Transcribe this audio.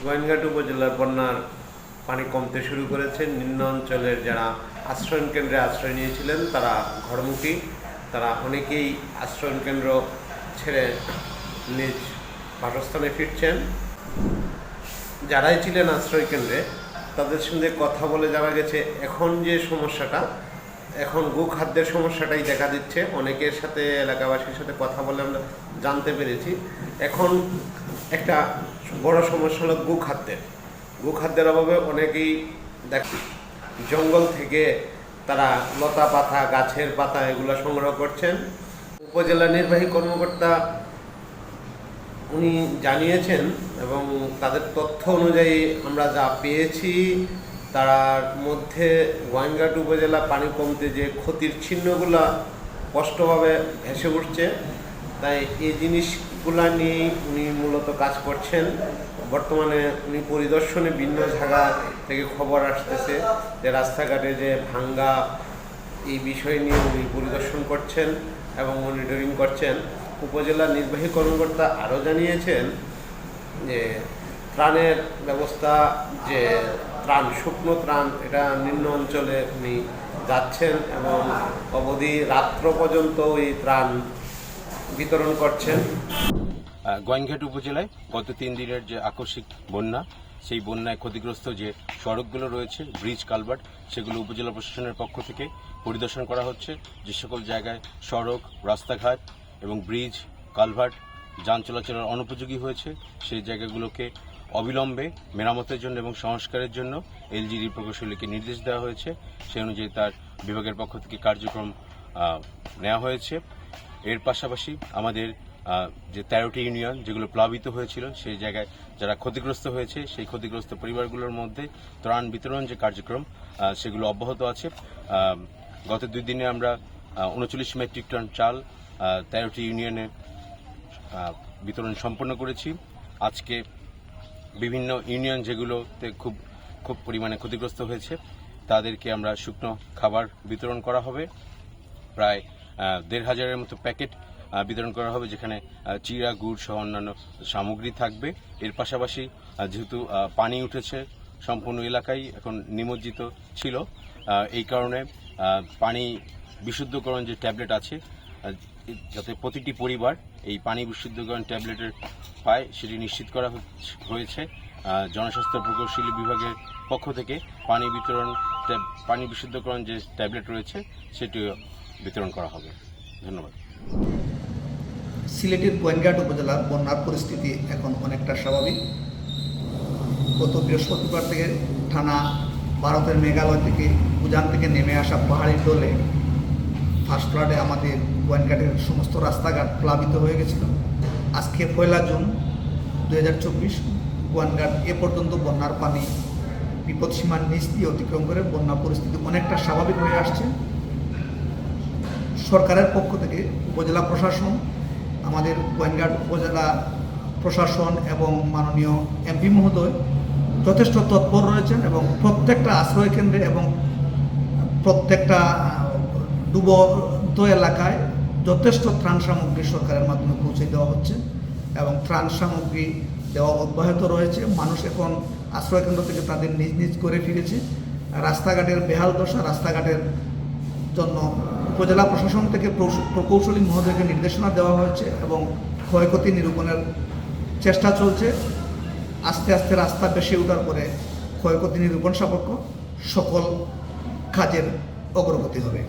গোয়েনঘাট উপজেলার বন্যার পানি কমতে শুরু করেছে। নিম্ন অঞ্চলের যারা আশ্রয়ণ কেন্দ্রে আশ্রয় নিয়েছিলেন তারা ঘরমুখী, তারা অনেকেই আশ্রয়ণ কেন্দ্র ছেড়ে নিজ বাসস্থানে ফিরছেন। যারাই ছিলেন আশ্রয় কেন্দ্রে তাদের সঙ্গে কথা বলে জানা গেছে এখন যে সমস্যাটা, এখন গোখাদ্যের সমস্যাটাই দেখা দিচ্ছে। অনেকের সাথে, এলাকাবাসীর সাথে কথা বলে আমরা জানতে পেরেছি এখন একটা বড় সমস্যা হলো গোখাদ্যের অভাবে অনেকেই জঙ্গল থেকে তারা লতা পাতা, গাছের পাতা এগুলো সংগ্রহ করছেন। উপজেলা নির্বাহী কর্মকর্তা উনি জানিয়েছেন এবং তাদের তথ্য অনুযায়ী আমরা যা পেয়েছি তার মধ্যে গোয়েনঘাট উপজেলা পানি কমতে যে ক্ষতির চিহ্নগুলো স্পষ্টভাবে ভেসে উঠছে। তাই এই জিনিসগুলা নিয়েই উনি মূলত কাজ করছেন। বর্তমানে উনি পরিদর্শনে ভিন্ন জায়গা থেকে খবর আসতেছে যে রাস্তাঘাটে যে ভাঙ্গা, এই বিষয় নিয়ে উনি পরিদর্শন করছেন এবং মনিটরিং করছেন। উপজেলা নির্বাহী কর্মকর্তা আরও জানিয়েছেন যে ত্রাণের ব্যবস্থা, যে ত্রাণ, শুকনো ত্রাণ, এটা নিম্ন অঞ্চলে উনি যাচ্ছেন এবং অবধি রাত্র পর্যন্ত এই ত্রাণ বিতরণ করছেন। গোয়েনঘাট উপজেলায় গত 3 দিনের যে আকস্মিক বন্যা, সেই বন্যায় ক্ষতিগ্রস্ত যে সড়কগুলো রয়েছে, ব্রিজ, কালভার্ট, সেগুলো উপজেলা প্রশাসনের পক্ষ থেকে পরিদর্শন করা হচ্ছে। যে সকল জায়গায় সড়ক, রাস্তাঘাট এবং ব্রিজ, কালভার্ট যান চলাচলের অনুপযোগী হয়েছে, সেই জায়গাগুলোকে অবিলম্বে মেরামতের জন্য এবং সংস্কারের জন্য এলজিডি প্রকৌশলীকে নির্দেশ দেওয়া হয়েছে। সেই অনুযায়ী তার বিভাগের পক্ষ থেকে কার্যক্রম নেওয়া হয়েছে। এর পাশাপাশি আমাদের যে 13টি ইউনিয়ন যেগুলো প্লাবিত হয়েছিল, সেই জায়গায় যারা ক্ষতিগ্রস্ত হয়েছে, সেই ক্ষতিগ্রস্ত পরিবারগুলোর মধ্যে ত্রাণ বিতরণ যে কার্যক্রম সেগুলো অব্যাহত আছে। গত 2 দিনে আমরা 39 মেট্রিক টন চাল 13টি ইউনিয়নে বিতরণ সম্পন্ন করেছি। আজকে বিভিন্ন ইউনিয়ন যেগুলোতে খুব পরিমাণে ক্ষতিগ্রস্ত হয়েছে তাদেরকে আমরা শুকনো খাবার বিতরণ করা হবে। প্রায় 1,500-এর মতো প্যাকেট বিতরণ করা হবে, যেখানে চিড়া, গুড় সহ অন্যান্য সামগ্রী থাকবে। এর পাশাপাশি যেহেতু পানি উঠেছে, সম্পূর্ণ এলাকায় এখন নিমজ্জিত ছিল, এই কারণে পানি বিশুদ্ধকরণ যে ট্যাবলেট আছে, যাতে প্রতিটি পরিবার এই পানি বিশুদ্ধকরণ ট্যাবলেটের পায়, সেটি নিশ্চিত করা হয়েছে। জনস্বাস্থ্য প্রকৌশলী বিভাগের পক্ষ থেকে পানি বিশুদ্ধকরণ যে ট্যাবলেট রয়েছে সেটিও বিতরণ করা হবে। ধন্যবাদ। সিলেটের গোয়েনঘাট উপজেলার বন্যার পরিস্থিতি এখন অনেকটা স্বাভাবিক। গত বৃহস্পতিবার থেকে টানা ভারতের মেঘালয় থেকে, উজান থেকে নেমে আসা পাহাড়ি ঢলে ফার্স্ট ফ্লাডে আমাদের গোয়েনঘাটের সমস্ত রাস্তাঘাট প্লাবিত হয়ে গেছিল। আজকে 1 জুন 2024 গোয়েনঘাট এ পর্যন্ত বন্যার পানি বিপদসীমার নিচ দিয়ে অতিক্রম করে বন্যা পরিস্থিতি অনেকটা স্বাভাবিক হয়ে আসছে। সরকারের পক্ষ থেকে উপজেলা প্রশাসন, আমাদের গোয়েনঘাট উপজেলা প্রশাসন এবং মাননীয় এমপি মহোদয় যথেষ্ট তৎপর রয়েছেন এবং প্রত্যেকটা আশ্রয় কেন্দ্রে এবং প্রত্যেকটা ডুবন্ত এলাকায় যথেষ্ট ত্রাণ সামগ্রী সরকারের মাধ্যমে পৌঁছে দেওয়া হচ্ছে এবং ত্রাণ সামগ্রী দেওয়া অব্যাহত রয়েছে। মানুষ এখন আশ্রয় কেন্দ্র থেকে তাদের নিজ নিজ করে ফিরেছে। রাস্তাঘাটের বেহাল দশা, রাস্তাঘাটের জন্য উপজেলা প্রশাসন থেকে প্রকৌশলী মহোদয়কে নির্দেশনা দেওয়া হয়েছে এবং ক্ষয়ক্ষতি নিরূপণের চেষ্টা চলছে। আস্তে আস্তে রাস্তা বেশি ওঠার পরে ক্ষয়ক্ষতি নিরূপণ সাপেক্ষ সকল কাজের অগ্রগতি হবে।